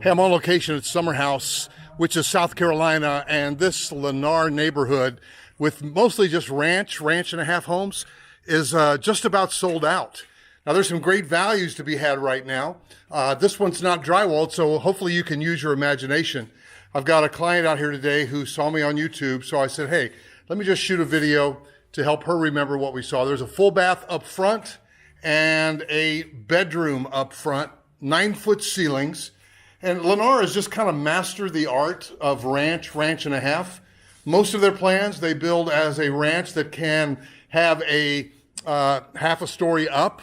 Hey, I'm on location at Summerhouse, which is South Carolina, and this Lennar neighborhood with mostly just ranch and a half homes is just about sold out. Now, there's some great values to be had right now. This one's not drywalled, so hopefully you can use your imagination. I've got a client out here today who saw me on YouTube, so I said, hey, let me just shoot a video to help her remember what we saw. There's a full bath up front and a bedroom up front, 9-foot ceilings. And Lennar has just kind of mastered the art of ranch and a half. Most of their plans, they build as a ranch that can have a half a story up,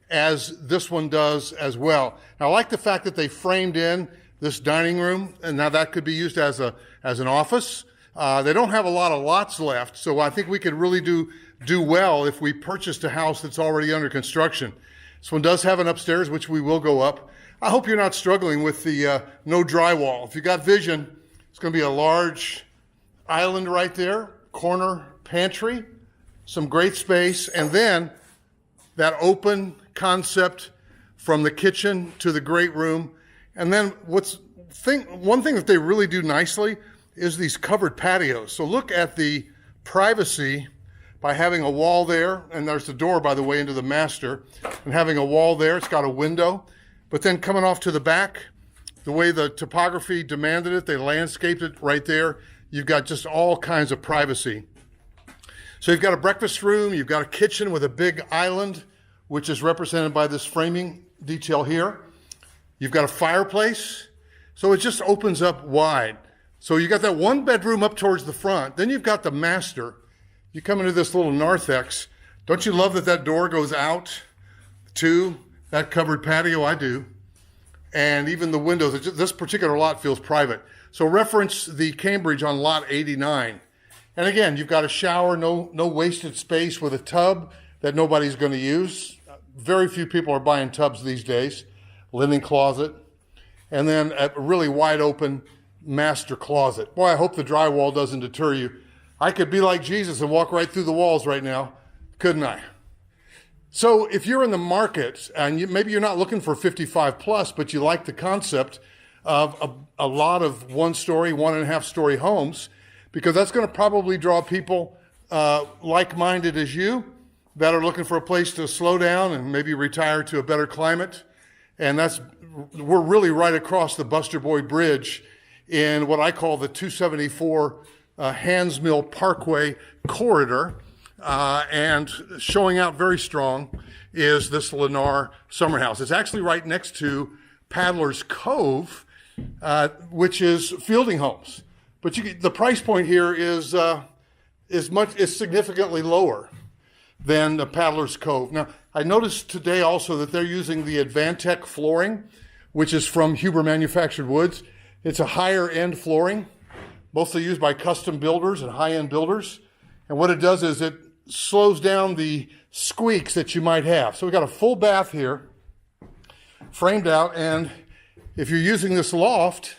as this one does as well. Now, I like the fact that they framed in this dining room, and now that could be used as an office. They don't have a lot of lots left, so I think we could really do well if we purchased a house that's already under construction. This one does have an upstairs, which we will go up. I hope you're not struggling with the no drywall. If you got vision, it's going to be a large island right there, corner pantry, some great space, and then that open concept from the kitchen to the great room. And then one thing that they really do nicely is these covered patios. So look at the privacy by having a wall there, and there's the door, by the way, into the master, and having a wall there. It's got a window. But then coming off to the back, the way the topography demanded it, they landscaped it right there. You've got just all kinds of privacy. So you've got a breakfast room, you've got a kitchen with a big island, which is represented by this framing detail here. You've got a fireplace, so it just opens up wide. So you got that one bedroom up towards the front, then you've got the master. You come into this little narthex. Don't you love that door goes out to that covered patio? I do. And even the windows, this particular lot feels private. So reference the Cambridge on lot 89. And again, you've got a shower, no wasted space with a tub that nobody's going to use. Very few people are buying tubs these days. Linen closet. And then a really wide open master closet. Boy, I hope the drywall doesn't deter you. I could be like Jesus and walk right through the walls right now, couldn't I? So if you're in the market and maybe you're not looking for 55 plus, but you like the concept of a lot of 1-story, 1.5-story homes, because that's going to probably draw people like-minded as you that are looking for a place to slow down and maybe retire to a better climate. And we're really right across the Buster Boyd Bridge in what I call the 274 Hands Mill Parkway corridor. And showing out very strong is this Lennar Summerhouse. It's actually right next to Paddler's Cove, which is Fielding Homes. But the price point here is significantly lower than the Paddler's Cove. Now, I noticed today also that they're using the Advantech flooring, which is from Huber Manufactured Woods. It's a higher end flooring, mostly used by custom builders and high-end builders. And what it does is it slows down the squeaks that you might have. So we've got a full bath here, framed out, and if you're using this loft,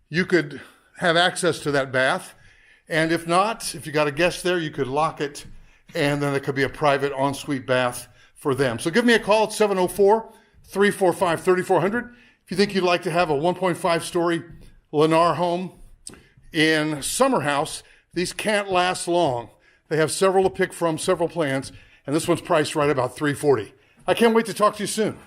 you could have access to that bath. And if not, if you got a guest there, you could lock it, and then it could be a private ensuite bath for them. So give me a call at 704-345-3400 if you think you'd like to have a 1.5-story Lennar home in Summerhouse. These can't last long. They have several to pick from, several plans, and this one's priced right about $340,000. I can't wait to talk to you soon.